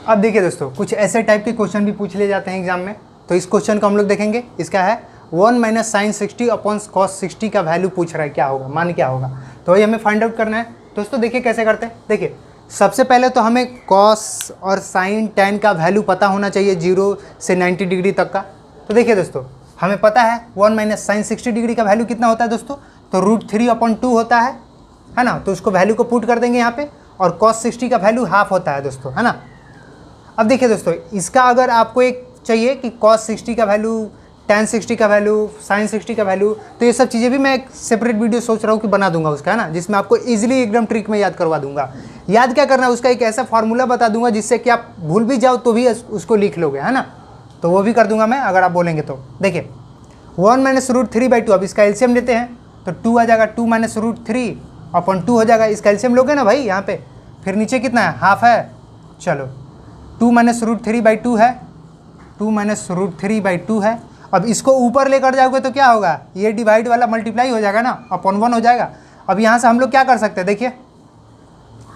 अब देखिए दोस्तों, कुछ ऐसे टाइप के क्वेश्चन भी पूछ लिए जाते हैं एग्जाम में, तो इस क्वेश्चन को हम लोग देखेंगे। इसका है 1 माइनस साइन 60 अपॉन कॉस 60 का वैल्यू पूछ रहा है, क्या होगा, मान क्या होगा, तो वही हमें फाइंड आउट करना है। दोस्तों देखिए कैसे करते हैं। देखिए सबसे पहले तो हमें कॉस और साइन टेन का वैल्यू पता होना चाहिए 0 से 90 डिग्री तक का। तो देखिए दोस्तों, हमें पता है 1 माइनस साइन 60 डिग्री का वैल्यू कितना होता है दोस्तों, तो √3/2 होता है ना। तो उसको वैल्यू को पुट कर देंगे यहाँ पे, और कॉस 60 का वैल्यू हाफ होता है दोस्तों, है ना। अब देखिए दोस्तों, इसका अगर आपको एक चाहिए कि कॉस 60 का वैल्यू, tan 60 का वैल्यू, साइन 60 का वैल्यू, तो ये सब चीज़ें भी मैं एक सेपरेट वीडियो सोच रहा हूँ कि बना दूंगा उसका, है ना, जिसमें आपको इजीली एकदम ट्रिक में याद करवा दूंगा। याद क्या करना है, उसका एक ऐसा फार्मूला बता दूंगा जिससे कि आप भूल भी जाओ तो भी उसको लिख लोगे, है ना। तो वो भी कर दूंगा मैं अगर आप बोलेंगे तो। देखिए 1 माइनस √3/2, अब इसका एलसीएम लेते हैं तो 2 आ जाएगा, 2 माइनस √3/2 हो जाएगा। इसका एलसीएम लोगे ना भाई यहाँ पे, फिर नीचे कितना है, हाफ है। चलो 2 माइनस √3/2 है, 2 माइनस √3/2 है। अब इसको ऊपर लेकर जाओगे तो क्या होगा, ये डिवाइड वाला मल्टीप्लाई हो जाएगा ना, अपॉन 1 हो जाएगा। अब यहाँ से हम लोग क्या कर सकते हैं, देखिए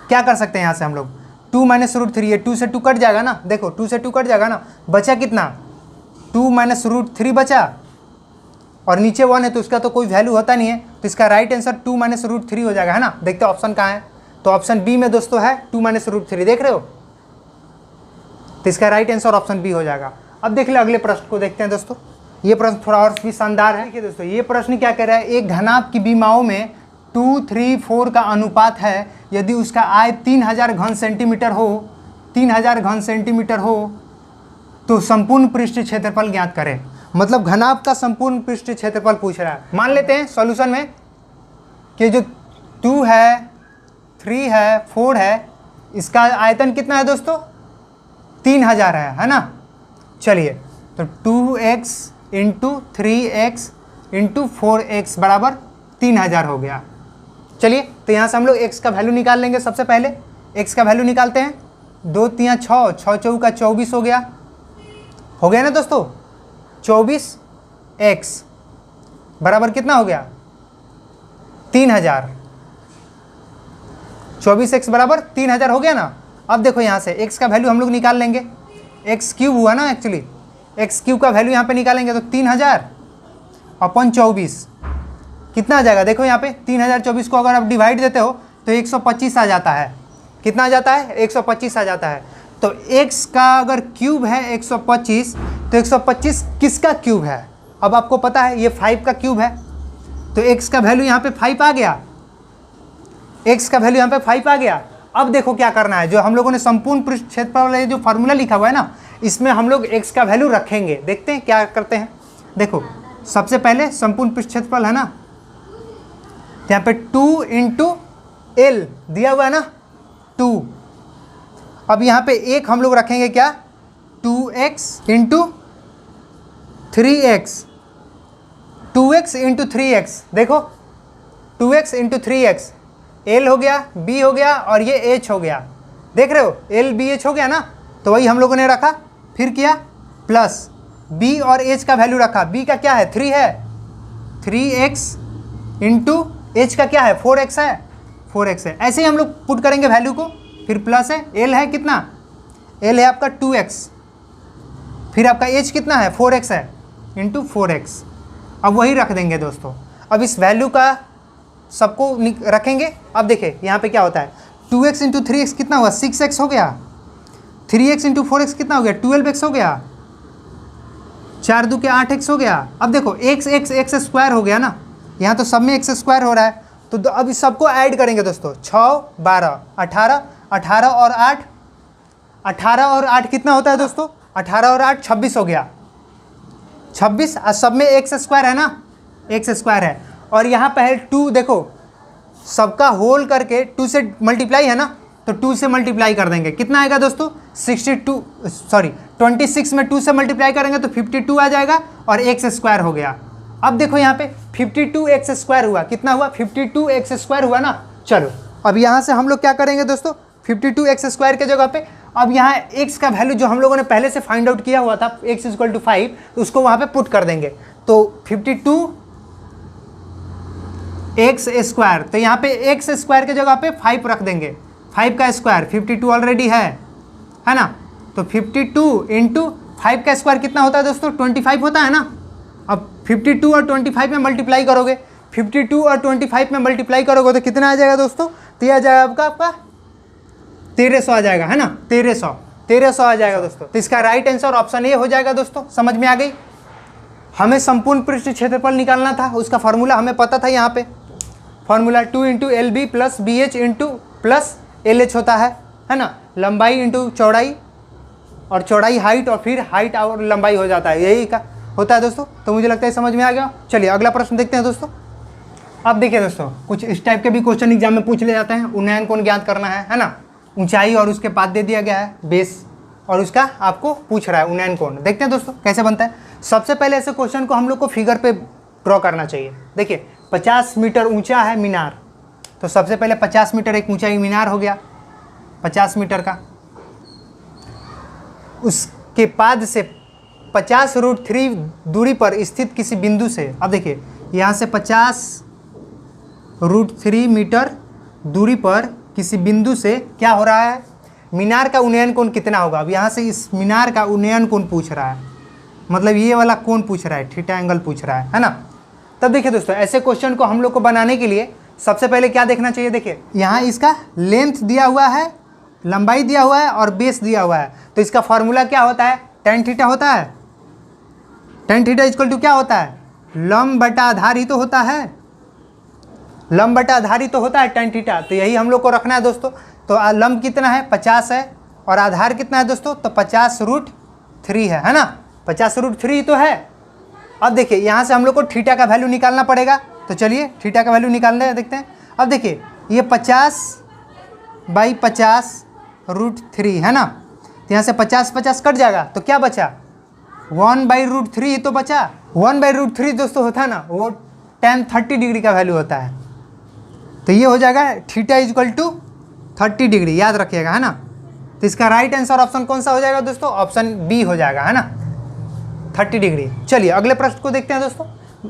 क्या कर सकते हैं यहाँ से हम लोग, 2 माइनस √3, ये 2 से 2 कट जाएगा ना, देखो 2 से 2 कट जाएगा ना, बचा कितना, 2 माइनस √3 बचा, और नीचे 1 है तो उसका तो कोई वैल्यू होता नहीं है, तो इसका राइट आंसर 2 माइनस √3 हो जाएगा, है ना। देखते ऑप्शन कहाँ है, तो ऑप्शन बी में दोस्तों है 2 माइनस √3, देख रहे हो, तो इसका राइट आंसर ऑप्शन बी हो जाएगा। अब देख ले अगले प्रश्न को देखते हैं दोस्तों। ये प्रश्न थोड़ा और भी शानदार है। देखिए दोस्तों, ये प्रश्न क्या कह रहा है, एक घनाभ की विमाओं में 2, 3, 4 का अनुपात है, यदि उसका आय 3000 घन सेंटीमीटर हो, 3000 घन सेंटीमीटर हो, तो संपूर्ण पृष्ठ क्षेत्रफल ज्ञात करें। मतलब घनाभ का संपूर्ण पृष्ठ क्षेत्रफल पूछ रहा है। मान लेते हैं सॉल्यूशन में कि जो 2 है, 3 है, 4 है, इसका आयतन कितना है दोस्तों, 3000 है ना। चलिए तो 2x into 3x into 4x बराबर 3000 हो गया। चलिए तो यहाँ से हम लोग x का वैल्यू निकाल लेंगे। सबसे पहले x का वैल्यू निकालते हैं, 2 3 6, 6 चौका 24 हो गया ना दोस्तों। 24x बराबर कितना हो गया, 3000। 24x बराबर 3000 हो गया ना। अब देखो यहाँ से x का वैल्यू हम लोग निकाल लेंगे, x क्यूब हुआ ना एक्चुअली, x क्यूब का वैल्यू यहाँ पे निकालेंगे तो 3000/24 कितना आ जाएगा, देखो यहाँ पे 3024 को अगर आप डिवाइड देते हो तो 125 आ जाता है। कितना आ जाता है, 125 आ जाता है। तो x का अगर क्यूब है 125, तो 125 किसका क्यूब है, अब आपको पता है ये 5 का क्यूब है, तो x का वैल्यू यहाँ पे 5 आ गया, x का वैल्यू यहाँ पे 5 आ गया। अब देखो क्या करना है, जो हम लोगों ने संपूर्ण पृष्ठ क्षेत्रफल वाला जो फार्मूला लिखा हुआ है ना, इसमें हम लोग x का वैल्यू रखेंगे। देखते हैं क्या करते हैं। देखो सबसे पहले संपूर्ण पृष्ठ क्षेत्रफल है ना, यहाँ पे 2 इंटू L दिया हुआ है ना, 2। अब यहाँ पे एक हम लोग रखेंगे क्या, 2x into 3x, 2x into 3x, देखो 2x इंटू 3x, L हो गया, B हो गया, और ये H हो गया। देख रहे हो L B H हो गया ना, तो वही हम लोगों ने रखा, फिर किया प्लस B और H का वैल्यू रखा। B का क्या है, 3 है, 3x इंटू H का क्या है, 4x है, 4x है। ऐसे ही हम लोग पुट करेंगे वैल्यू को, फिर प्लस है, L है कितना, L है आपका 2x, फिर आपका H कितना है, 4x है, इंटू 4x। अब वही रख देंगे दोस्तों। अब इस वैल्यू का सबको रखेंगे। अब देखिए यहाँ पे क्या होता है, 2x इंटू 3x कितना हुआ, 6x हो गया, 3x इंटू 4x कितना हो गया, 12x हो गया, 4 2 के 8x हो गया। अब देखो x स्क्वायर हो गया ना, यहाँ तो सब में x स्क्वायर हो रहा है, तो अब इस सबको ऐड करेंगे दोस्तों। 6 12 18, 18 और 8, 18 और 8 कितना होता है दोस्तों, 18 और 8 26 हो गया, 26। सब में x स्क्वायर है ना, x स्क्वायर है, और यहाँ पहले 2 देखो सबका होल करके 2 से मल्टीप्लाई है ना, तो 2 से मल्टीप्लाई कर देंगे, कितना आएगा दोस्तों, 26 में 2 से मल्टीप्लाई करेंगे तो 52 आ जाएगा, और x स्क्वायर हो गया। अब देखो यहाँ पे 52x स्क्वायर हुआ, कितना हुआ, 52x स्क्वायर हुआ ना। चलो अब यहाँ से हम लोग क्या करेंगे दोस्तों, 52x स्क्वायर के जगह पे अब यहाँ x का वैल्यू जो हम लोगों ने पहले से फाइंड आउट किया हुआ था, x = 5, तो उसको वहाँ पे पुट कर देंगे। तो 52x स्क्वायर, तो यहाँ पे x स्क्वायर के जगह पे 5 रख देंगे, 5 का स्क्वायर 52 ऑलरेडी है ना, तो 52 इंटू 5 का स्क्वायर कितना होता है दोस्तों? 25 होता है ना। अब 52 और 25 में मल्टीप्लाई करोगे, 52 और 25 में मल्टीप्लाई करोगे तो कितना आ जाएगा दोस्तों? तो ये आ जाएगा आपका 1300 आ जाएगा, है ना। 1300 आ जाएगा दोस्तों। तो इसका राइट आंसर ऑप्शन ए हो जाएगा दोस्तों। समझ में आ गई? हमें संपूर्ण पृष्ठ क्षेत्रफल निकालना था, उसका फॉर्मूला हमें पता था। यहाँ पे formula 2 into L B plus B H into plus L H होता है ना। लंबाई इंटू चौड़ाई, और चौड़ाई हाइट, और फिर हाइट और लंबाई हो जाता है, यही का होता है दोस्तों। तो मुझे लगता है समझ में आ गया। चलिए अगला प्रश्न देखते हैं दोस्तों। अब देखिए दोस्तों, कुछ इस टाइप के भी क्वेश्चन एग्जाम में पूछ ले जाते हैं। उन्नयन कोण ज्ञात करना है ना। ऊंचाई और उसके बाद दे दिया गया है बेस, और उसका आपको पूछ रहा है उन्नयन कोण। देखते हैं दोस्तों कैसे बनता है। सबसे पहले ऐसे क्वेश्चन को हम लोग को फिगर पे ड्रॉ करना चाहिए। देखिए 50 मीटर ऊंचा है मीनार, तो सबसे पहले 50 मीटर एक ऊंचाई मीनार हो गया 50 मीटर का। उसके बाद से 50√3 दूरी पर स्थित किसी बिंदु से, अब देखिए यहाँ से 50√3 मीटर दूरी पर किसी बिंदु से क्या हो रहा है? मीनार का उन्नयन कोण कितना होगा? अब यहाँ से इस मीनार का उन्नयन कोण पूछ रहा है, मतलब ये वाला कोण पूछ रहा है, थीटा एंगल पूछ रहा है ना। तब देखिए दोस्तों, ऐसे क्वेश्चन को हम लोग को बनाने के लिए सबसे पहले क्या देखना चाहिए? देखिए यहाँ इसका लेंथ दिया हुआ है, लंबाई दिया हुआ है और बेस दिया हुआ है। तो इसका फॉर्मूला क्या होता है? tan थीटा होता है। tan थीटा इक्वल टू क्या होता है? लंब बटा आधार ही तो होता है, लंब बटा आधार ही तो होता है tan थीटा। तो यही हम लोग को रखना है दोस्तों। तो लंब कितना है? 50 है, और आधार कितना है दोस्तों? तो 50√3 है ना। 50√3 तो है। अब देखिए यहाँ से हम लोग को थीटा का वैल्यू निकालना पड़ेगा। तो चलिए थीटा का वैल्यू निकालने देखते हैं। अब देखिए ये 50/50√3 है ना। तो यहाँ से 50 कट जाएगा, तो क्या बचा? 1/√3 तो बचा। 1/√3 दोस्तों होता है ना, वो tan 30 डिग्री का वैल्यू होता है। तो ये हो जाएगा थीटा इक्वल टू 30 डिग्री, याद रखिएगा, है ना। तो इसका राइट आंसर ऑप्शन कौन सा हो जाएगा दोस्तों? ऑप्शन बी हो जाएगा, है ना, 30 डिग्री। चलिए अगले प्रश्न को देखते हैं दोस्तों।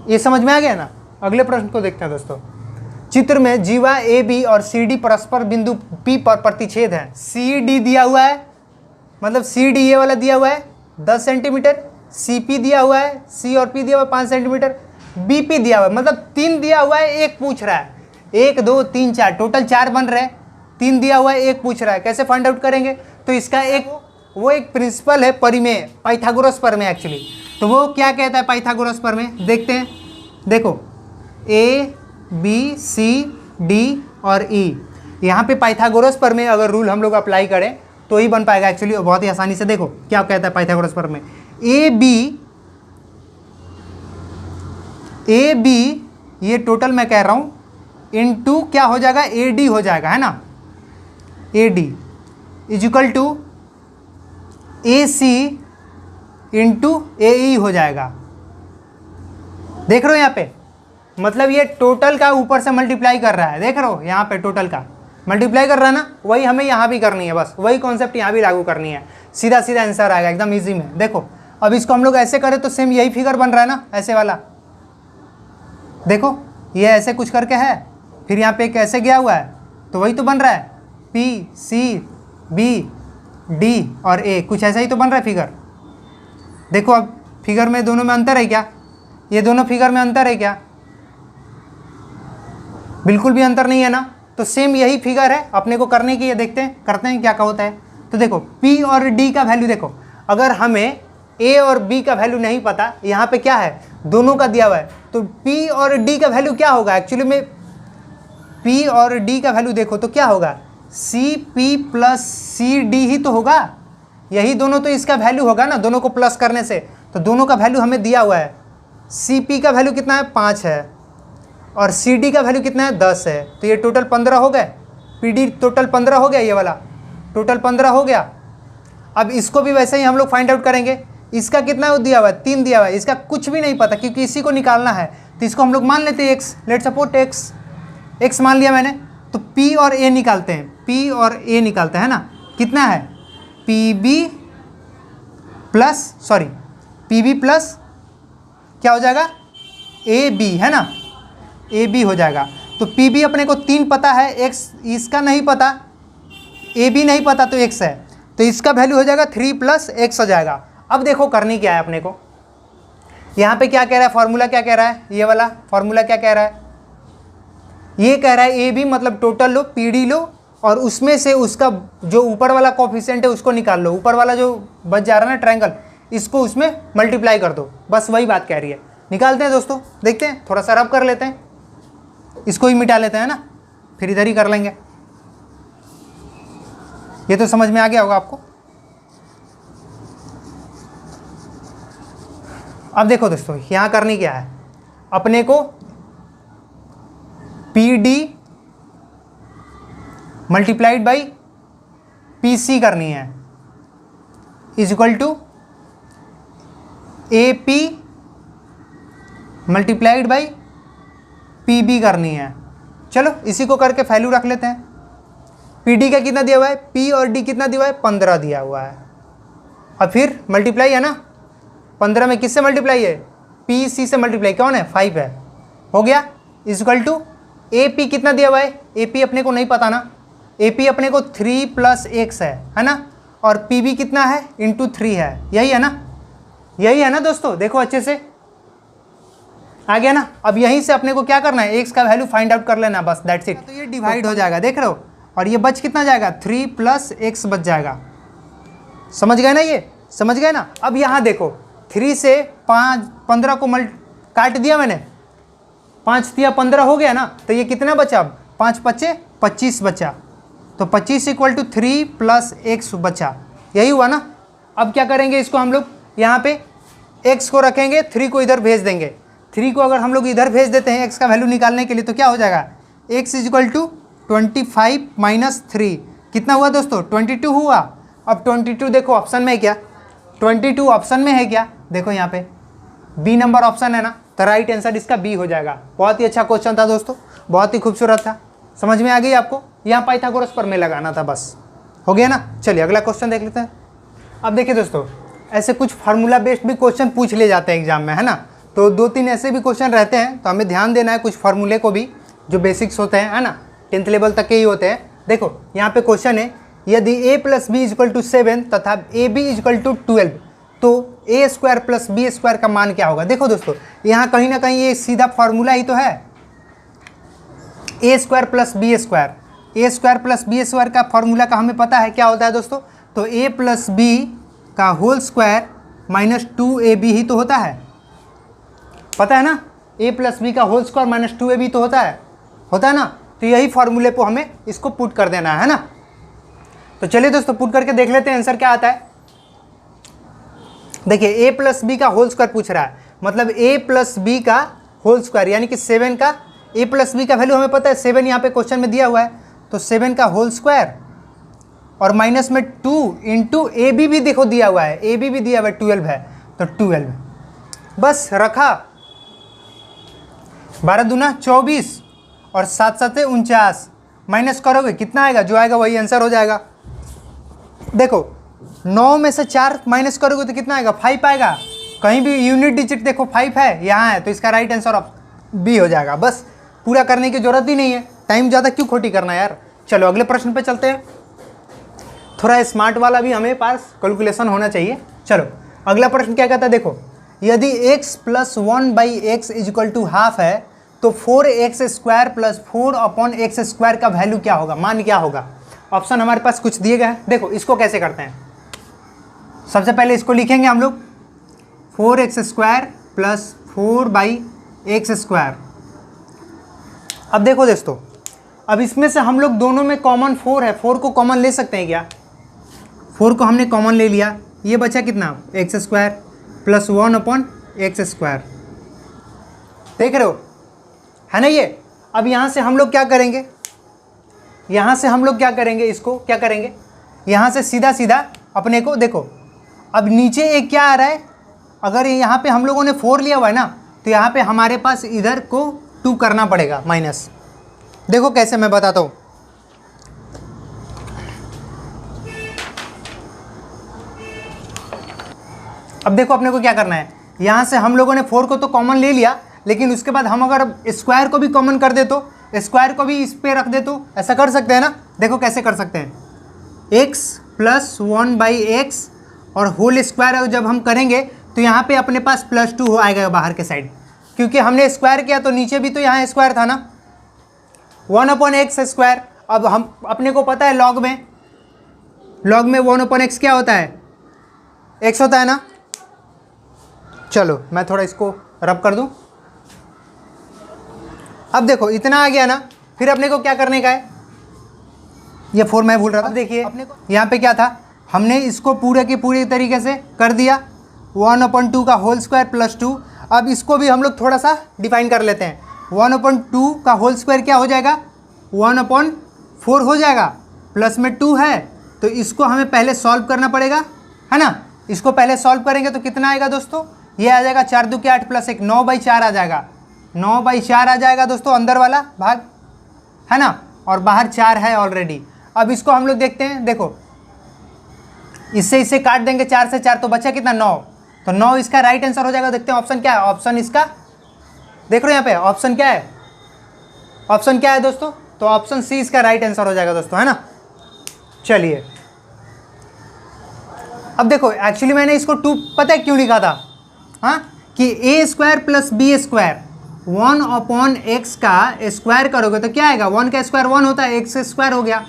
ये समझ में आ गया ना। अगले प्रश्न को देखते हैं दोस्तों। चित्र में जीवा ए बी और सी डी परस्पर बिंदु पी पर प्रतिच्छेद है। सी डी दिया हुआ है, मतलब सी डी ये वाला दिया हुआ है 10 सेंटीमीटर, सी पी दिया हुआ है, सी और पी दिया हुआ है 5 सेंटीमीटर, बी पी दिया हुआ है, मतलब 3 दिया हुआ है, एक पूछ रहा है। 1 2 3 4 टोटल 4 बन रहे हैं, 3 दिया हुआ है, एक पूछ रहा है। कैसे फाइंड आउट करेंगे? तो इसका एक प्रिंसिपल है परिमेय, पाइथागोरस प्रमेय एक्चुअली। तो वो क्या कहता है पाइथागोरस प्रमेय? देखते हैं। देखो ए बी सी डी और ई, यहाँ पे पाइथागोरस प्रमेय अगर रूल हम लोग अप्लाई करें तो ही बन पाएगा एक्चुअली, बहुत ही आसानी से। देखो क्या कहता है पाइथागोरस प्रमेय। ए बी ये टोटल मैं कह रहा हूँ इनटू क्या हो जाएगा? ए डी हो जाएगा, है ना। A D is equal to A C into A E हो जाएगा। देख रहे हो यहाँ पे, मतलब ये टोटल का ऊपर से मल्टीप्लाई कर रहा है। देख रहे हो यहाँ पे टोटल का मल्टीप्लाई कर रहा है ना, वही हमें यहाँ भी करनी है। बस वही कॉन्सेप्ट यहाँ भी लागू करनी है, सीधा सीधा आंसर आएगा एकदम इजी में। देखो अब इसको हम लोग ऐसे करें तो सेम यही फिगर बन रहा है ना, ऐसे वाला। देखो ये ऐसे कुछ करके है, फिर यहाँ पे कैसे गया हुआ है, तो वही तो बन रहा है। पी सी बी डी और ए, कुछ ऐसा ही तो बन रहा है फिगर। देखो अब फिगर में दोनों में अंतर है क्या? ये दोनों फिगर में अंतर है क्या? बिल्कुल भी अंतर नहीं है ना। तो सेम यही फिगर है अपने को करने की। ये देखते हैं, करते हैं क्या होता है। तो देखो P और D का वैल्यू देखो, अगर हमें A और B का वैल्यू नहीं पता, यहाँ पे क्या है दोनों का दिया हुआ है, तो P और D का वैल्यू क्या होगा? एक्चुअली में P और D का वैल्यू देखो तो क्या होगा? CP प्लस CD ही तो होगा। यही दोनों तो इसका वैल्यू होगा ना, दोनों को प्लस करने से। तो दोनों का वैल्यू हमें दिया हुआ है। CP का वैल्यू कितना है? 5 है, और CD का वैल्यू कितना है? 10 है। तो ये टोटल 15 हो गए। PD टोटल 15 हो गया, ये वाला टोटल 15 हो गया। अब इसको भी वैसे ही हम लोग फाइंड आउट करेंगे। इसका कितना दिया हुआ है? 3 दिया हुआ है। इसका कुछ भी नहीं पता क्योंकि इसी को निकालना है, तो इसको हम लोग मान लेते हैं x। लेट सपोर्ट x मान लिया मैंने। तो P और A निकालते हैं, P और A निकालते हैं ना। कितना है? PB प्लस क्या हो जाएगा? AB है ना, AB हो जाएगा। तो PB अपने को 3 पता है, x इसका नहीं पता, AB नहीं पता तो x है। तो इसका वैल्यू हो जाएगा 3 + x हो जाएगा। अब देखो करनी क्या है अपने को, यहाँ पे क्या कह रहा है, फॉर्मूला क्या कह रहा है, ये वाला फॉर्मूला क्या कह रहा है, ये कह रहा है ए बी मतलब टोटल लो, पी डी लो, और उसमें से उसका जो ऊपर वाला कोफिशिएंट है उसको निकाल लो, ऊपर वाला जो बच जा रहा है ना ट्रायंगल, इसको उसमें मल्टीप्लाई कर दो, बस वही बात कह रही है। निकालते हैं दोस्तों, देखते हैं, थोड़ा सा रब कर लेते हैं, इसको ही मिटा लेते हैं ना, फिर इधर ही कर लेंगे। ये तो समझ में आ गया होगा आपको। अब देखो दोस्तों, यहाँ करनी क्या है अपने को, P D multiplied by P C करनी है is equal to A P multiplied by P B करनी है। चलो इसी को करके वैल्यू रख लेते हैं। पी डी का कितना दिया हुआ है, पी और डी कितना दिया हुआ है, 15 दिया हुआ है, और फिर मल्टीप्लाई है ना, 15 में किससे मल्टीप्लाई है, पी सी से मल्टीप्लाई, कौन है, 5 है, हो गया, is equal to A P कितना दिया हुआ है, ए पी अपने को नहीं पता ना, ए पी अपने को 3 + x है ना, और पी बी कितना है, इंटू 3 है, यही है ना, यही है ना दोस्तों, देखो अच्छे से आ गया ना। अब यहीं से अपने को क्या करना है, x का वैल्यू फाइंड आउट कर लेना, बस दैट्स इट। तो ये डिवाइड हो जाएगा, देख रहे हो, और ये बच कितना जाएगा, 3 + x बच जाएगा, समझ गए ना, ये समझ गए ना। अब यहाँ देखो 3 से 15 को काट दिया मैंने, 5 दिया 15 हो गया ना, तो ये कितना बचा, अब 5 × 5 = 25 बचा, तो 25 = 3 + x बचा, यही हुआ ना। अब क्या करेंगे, इसको हम लोग यहाँ पे x को रखेंगे, 3 को इधर भेज देंगे, 3 को अगर हम लोग इधर भेज देते हैं x का वैल्यू निकालने के लिए, तो क्या हो जाएगा, x = 25 - 3 कितना हुआ दोस्तों, 22 हुआ। अब 22 देखो ऑप्शन में है क्या, 22 ऑप्शन में है क्या, देखो यहाँ पे बी नंबर ऑप्शन है ना, तो राइट आंसर इसका बी हो जाएगा। बहुत ही अच्छा क्वेश्चन था दोस्तों, बहुत ही खूबसूरत था, समझ में आ गई आपको, यहाँ पाइथागोरस पर में लगाना था, बस हो गया ना। चलिए अगला क्वेश्चन देख लेते हैं। अब देखिए दोस्तों, ऐसे कुछ फार्मूला बेस्ड भी क्वेश्चन पूछ ले जाते हैं एग्जाम में, है ना, तो 2-3 ऐसे भी क्वेश्चन रहते हैं, तो हमें ध्यान देना है कुछ फार्मूले को भी, जो बेसिक्स होते हैं, है ना, 10th लेवल तक के ही होते हैं। देखो यहाँ पे क्वेश्चन है, यदि a + b = 7 तथा ए बी = 12, तो a² + b² का मान क्या होगा। देखो दोस्तों, यहाँ कहीं ना कहीं ये सीधा फार्मूला ही तो है, a² + b², a² + b² का फार्मूला का हमें पता है क्या होता है दोस्तों, तो a + b का होल स्क्वायर - 2ab ही तो होता है, पता है ना, a + b का होल स्क्वायर - 2ab तो होता है ना, तो यही फार्मूले पे हमें इसको पुट कर देना है ना। तो चलिए दोस्तों पुट करके देख लेते हैं आंसर क्या आता है। देखिए a + b का होल स्क्वायर पूछ रहा है, मतलब a + b का होल स्क्वायर यानी कि 7 का, a + b का वैल्यू हमें पता है 7 यहाँ पे क्वेश्चन में दिया हुआ है, तो 7 का होल स्क्वायर और माइनस में 2 इंटू ए बी भी देखो दिया हुआ है, ए बी भी दिया हुआ है 12 है, तो 12 बस रखा, 12 दूना 24 और 7 7 49, माइनस करोगे कितना आएगा, जो आएगा वही आंसर हो जाएगा। देखो 9 में से 4 माइनस करोगे तो कितना आएगा, 5 आएगा, कहीं भी यूनिट डिजिट देखो 5 है, यहाँ है, तो इसका राइट आंसर बी हो जाएगा। बस पूरा करने की जरूरत ही नहीं है, टाइम ज़्यादा क्यों खोटी करना यार। चलो अगले प्रश्न पे चलते हैं, थोड़ा स्मार्ट वाला भी हमें पास कैलकुलेशन होना चाहिए। चलो अगला प्रश्न क्या कहता है, देखो यदि x + 1/x = ½ है, तो 4x² + 4/x² का वैल्यू क्या होगा, मान क्या होगा। ऑप्शन हमारे पास कुछ दिए गए हैं, देखो इसको कैसे करते हैं। सबसे पहले इसको लिखेंगे हम लोग 4x² + 4/x²। अब देखो दोस्तों, अब इसमें से हम लोग दोनों में कॉमन 4 है, 4 को कॉमन ले सकते हैं क्या, 4 को हमने कॉमन ले लिया, ये बचा कितना, x² + 1/x², देख रहे हो है ना ये। अब यहाँ से हम लोग क्या करेंगे, यहाँ से हम लोग क्या करेंगे, इसको क्या करेंगे, यहाँ से सीधा सीधा अपने को देखो, अब नीचे एक क्या आ रहा है, अगर यहाँ पे हम लोगों ने 4 लिया हुआ है ना, तो यहाँ पे हमारे पास इधर को 2 करना पड़ेगा माइनस। देखो कैसे मैं बताता हूँ, अब देखो अपने को क्या करना है, यहाँ से हम लोगों ने 4 को तो कॉमन ले लिया, लेकिन उसके बाद हम अगर स्क्वायर को भी कॉमन कर दे, तो स्क्वायर को भी इस पे रख दे, तो ऐसा कर सकते हैं ना। देखो कैसे कर सकते हैं, x प्लस 1/x और होल स्क्वायर जब हम करेंगे तो यहाँ पे अपने पास +2 हो आएगा बाहर के साइड, क्योंकि हमने स्क्वायर किया तो नीचे भी तो यहाँ स्क्वायर था ना, 1/x²। अब हम अपने को पता है लॉग में 1/x क्या होता है, x होता है ना। चलो मैं थोड़ा इसको रब कर दूं। अब देखो इतना आ गया ना, फिर अपने को क्या करने का है, ये 4 मैं भूल रहा था। देखिए अपने को यहाँ पे क्या था, हमने इसको पूरे की पूरी तरीके से कर दिया 1/2 का होल स्क्वायर +2। अब इसको भी हम लोग थोड़ा सा डिफाइन कर लेते हैं। 1/2 का होल स्क्वायर क्या हो जाएगा, 1/4 हो जाएगा, प्लस में 2 है तो इसको हमें पहले सॉल्व करना पड़ेगा, है ना। इसको पहले सॉल्व करेंगे तो कितना आएगा दोस्तों, ये आ जाएगा 4 2 के 8 + 1 9/4 आ जाएगा, 9/4 आ जाएगा दोस्तों अंदर वाला भाग, है ना, और बाहर 4 है ऑलरेडी। अब इसको हम लोग देखते हैं, देखो इससे काट देंगे 4 से 4 तो बचा कितना 9, तो 9 इसका राइट आंसर हो जाएगा। देखते हैं ऑप्शन क्या है, ऑप्शन इसका देख रहे हो यहाँ पे ऑप्शन क्या है, ऑप्शन क्या है दोस्तों, तो ऑप्शन सी इसका राइट आंसर हो जाएगा दोस्तों, है ना। चलिए अब देखो एक्चुअली मैंने इसको 2 पता है क्यों लिखा था, हाँ, कि a² + b² 1/x का स्क्वायर करोगे तो क्या आएगा, 1 का स्क्वायर 1 होता है, x² हो गया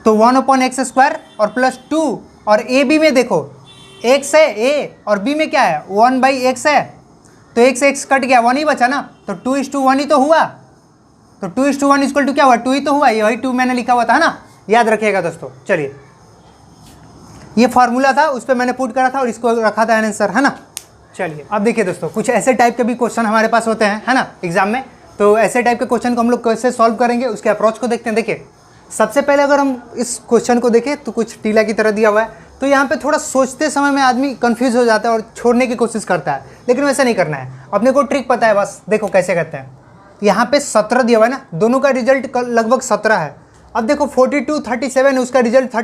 तो 1/x² और +2, और ए बी में देखो x है a और b में क्या है 1/x है, तो x कट गया 1 ही बचा ना, तो 2:1 ही तो हुआ, तो 2:1 = क्या हुआ 2 ही तो हुआ, ये वही 2 मैंने लिखा हुआ था ना, याद रखिएगा दोस्तों। चलिए ये फार्मूला था, उस पर मैंने पुट करा था और इसको रखा था आंसर, है ना। चलिए अब देखिए दोस्तों, कुछ ऐसे टाइप के भी क्वेश्चन हमारे पास होते हैं, है ना, एग्जाम में। तो ऐसे टाइप के क्वेश्चन को हम लोग कैसे सॉल्व करेंगे उसके अप्रोच को देखते हैं। देखिए सबसे पहले अगर हम इस क्वेश्चन को देखें तो कुछ टीला की तरह दिया हुआ है, तो यहाँ पे थोड़ा सोचते समय में आदमी कंफ्यूज हो जाता है और छोड़ने की कोशिश करता है, लेकिन वैसा नहीं करना है, अपने को ट्रिक पता है, बस देखो कैसे करते हैं। यहाँ पे 17 दिया हुआ है ना, दोनों का रिजल्ट लगभग 17 है। अब देखो 42 37 उसका रिजल्ट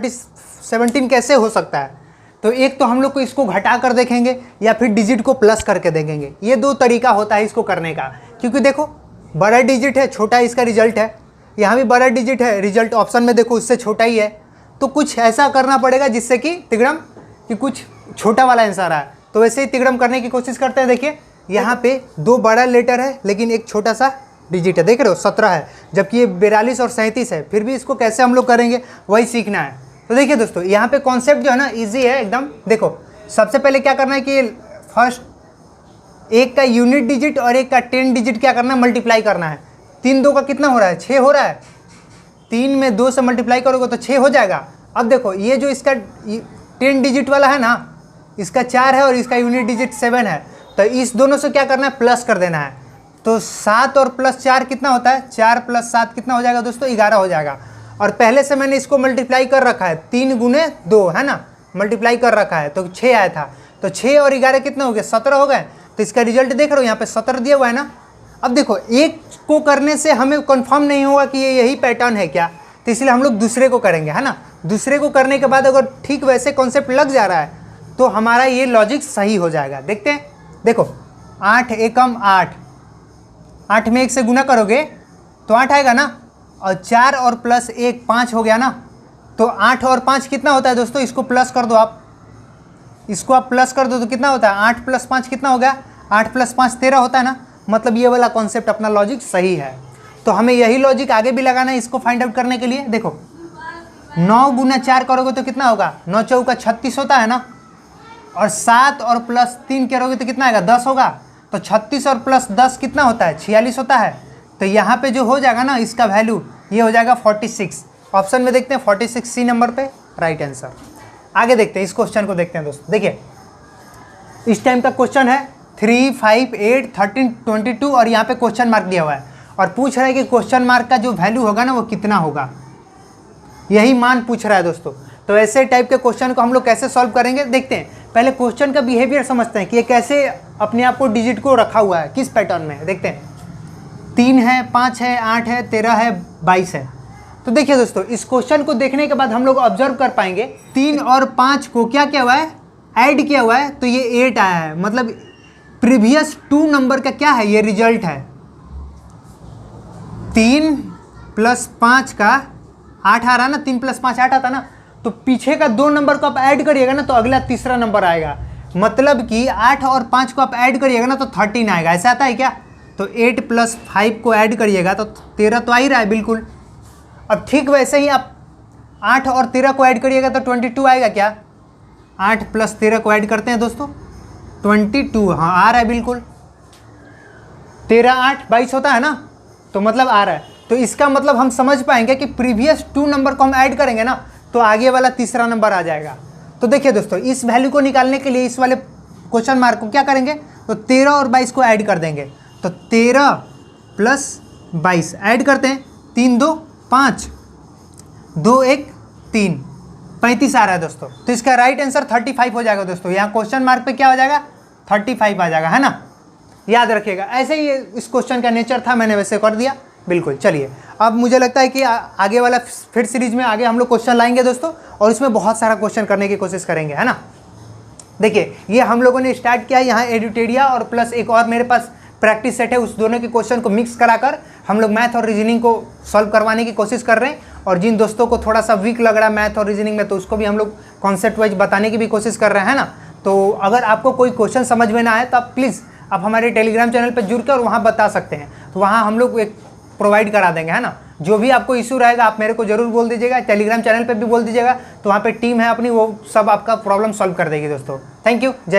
17 कैसे हो सकता है, तो एक तो हम लोग को इसको घटा कर देखेंगे या फिर डिजिट को प्लस करके देखेंगे, ये 2 तरीका होता है इसको करने का। क्योंकि देखो बड़ा डिजिट है, छोटा इसका रिजल्ट है, यहाँ भी बड़ा डिजिट है, रिजल्ट ऑप्शन में देखो उससे छोटा ही है, तो कुछ ऐसा करना पड़ेगा जिससे कि तिगड़म कि कुछ छोटा वाला आंसर आए। तो वैसे ही तिगड़म करने की कोशिश करते हैं। देखिए यहाँ पे 2 बड़ा लेटर है लेकिन एक छोटा सा डिजिट है, देख रहे हो 17 है, जबकि ये 42 और 37 है, फिर भी इसको कैसे हम लोग करेंगे वही सीखना है। तो देखिए दोस्तों यहाँ पे कॉन्सेप्ट जो है ना ईजी है एकदम। देखो सबसे पहले क्या करना है कि फर्स्ट एक का यूनिट डिजिट और एक का 10 डिजिट क्या करना है, मल्टीप्लाई करना है। 3 2 का कितना हो रहा है 6 हो रहा है, 3 में 2 से मल्टीप्लाई करोगे तो 6 हो जाएगा। अब देखो ये जो इसका 10 डिजिट वाला है ना, इसका 4 है और इसका यूनिट डिजिट 7 है, तो इस दोनों से क्या करना है प्लस कर देना है। तो 7 और +4 कितना होता है, 4 + 7 कितना हो जाएगा दोस्तों 11 हो जाएगा। और पहले से मैंने इसको मल्टीप्लाई कर रखा है, 3 × 2 है ना, मल्टीप्लाई कर रखा है तो 6 आया था, तो 6 और 11 कितना हो गया 17 हो गए। तो इसका रिजल्ट देख रहे हो यहाँ पे 17 दिया हुआ है ना। अब देखो एक को करने से हमें कंफर्म नहीं होगा कि ये यही पैटर्न है क्या, तो इसलिए हम लोग दूसरे को करेंगे, है ना। दूसरे को करने के बाद अगर ठीक वैसे कॉन्सेप्ट लग जा रहा है तो हमारा ये लॉजिक सही हो जाएगा। देखते हैं, देखो 8 एकम 8, 8 में 1 से गुना करोगे तो 8 आएगा ना, और 4 और +1 5 हो गया ना। तो 8 और 5 कितना होता है दोस्तों, इसको प्लस कर दो आप, इसको आप प्लस कर दो तो कितना होता है 8 + 5 कितना हो गया, 8 + 5 13 होता है ना। मतलब ये वाला कॉन्सेप्ट अपना लॉजिक सही है। तो हमें यही लॉजिक आगे भी लगाना है इसको फाइंड आउट करने के लिए। देखो 9 × 4 करोगे तो कितना होगा, 9 × 4 = 36 होता है ना, और 7 और +3 करोगे तो कितना आएगा 10 होगा। तो 36 और +10 कितना होता है 46 होता है। तो यहाँ पे जो हो जाएगा ना इसका वैल्यू ये हो जाएगा 46। ऑप्शन में देखते हैं 46 सी नंबर पे राइट आंसर। आगे देखते हैं इस क्वेश्चन को देखते हैं दोस्तों। देखिए इस टाइम का क्वेश्चन है 3 5 8 13 22 और यहाँ पे क्वेश्चन मार्क दिया हुआ है और पूछ रहा है कि क्वेश्चन मार्क का जो वैल्यू होगा ना वो कितना होगा, यही मान पूछ रहा है दोस्तों। तो ऐसे टाइप के क्वेश्चन को हम लोग कैसे सॉल्व करेंगे देखते हैं। पहले क्वेश्चन का बिहेवियर समझते हैं कि ये कैसे अपने आप को डिजिट को रखा हुआ है, किस पैटर्न में। देखते हैं 3 है 5 है 8 है 13 है 22 है। तो देखिए दोस्तों इस क्वेश्चन को देखने के बाद हम लोग ऑब्जर्व कर पाएंगे 3 और 5 को क्या किया हुआ है, ऐड किया हुआ है, तो ये 8 आया है। मतलब प्रीवियस 2 नंबर का क्या है, ये रिजल्ट है। 3 + 5 का 8 आ रहा ना, 3 + 5 8 आता ना, तो पीछे का 2 नंबर को आप ऐड करिएगा ना तो अगला तीसरा नंबर आएगा। मतलब कि 8 और 5 को आप ऐड करिएगा ना तो 13 आएगा। ऐसा आता है क्या? तो 8 + 5 को ऐड करिएगा तो 13 तो आ ही रहा है बिल्कुल। अब ठीक वैसे ही आप 8 और 13 को ऐड करिएगा तो 22 आएगा क्या? 8 + 13 को ऐड करते हैं दोस्तों, 22, हाँ आ रहा है बिल्कुल। 13 8 22 होता है ना, तो मतलब आ रहा है। तो इसका मतलब हम समझ पाएंगे कि प्रीवियस 2 नंबर को हम ऐड करेंगे ना तो आगे वाला तीसरा नंबर आ जाएगा। तो देखिए दोस्तों, इस वैल्यू को निकालने के लिए इस वाले क्वेश्चन मार्क को क्या करेंगे, तो 13 और 22 को ऐड कर देंगे। तो 13 + 22 ऐड करते हैं, 3 2 5, 2 1 3, 35 आ रहा है दोस्तों। तो इसका राइट आंसर 35 हो जाएगा दोस्तों। यहाँ क्वेश्चन मार्क पे क्या हो जाएगा, 35 आ जाएगा, है ना। याद रखिएगा, ऐसे ही इस क्वेश्चन का नेचर था, मैंने वैसे कर दिया बिल्कुल। चलिए अब मुझे लगता है कि आगे वाला फिर सीरीज में आगे हम लोग क्वेश्चन लाएंगे दोस्तों, और इसमें बहुत सारा क्वेश्चन करने की कोशिश करेंगे, है ना। देखिए ये हम लोगों ने स्टार्ट किया यहाँ एडुटेरिया और प्लस एक और मेरे पास प्रैक्टिस सेट है, उस दोनों के क्वेश्चन को मिक्स कराकर हम लोग मैथ और रीजनिंग को सॉल्व करवाने की कोशिश कर रहे हैं। और जिन दोस्तों को थोड़ा सा वीक लग रहा है मैथ और रीजनिंग में, तो उसको भी हम लोग कॉन्सेप्ट वाइज बताने की भी कोशिश कर रहे हैं, है ना। तो अगर आपको कोई क्वेश्चन समझ में ना आए तो आप प्लीज़ आप हमारे टेलीग्राम चैनल पर जुड़ कर और वहाँ बता सकते हैं, तो वहाँ हम लोग एक प्रोवाइड करा देंगे, है ना। जो भी आपको इशू रहेगा आप मेरे को जरूर बोल दीजिएगा, टेलीग्राम चैनल पे भी बोल दीजिएगा, तो वहाँ पे टीम है अपनी, वो सब आपका प्रॉब्लम सॉल्व कर देगी दोस्तों। थैंक यू, जय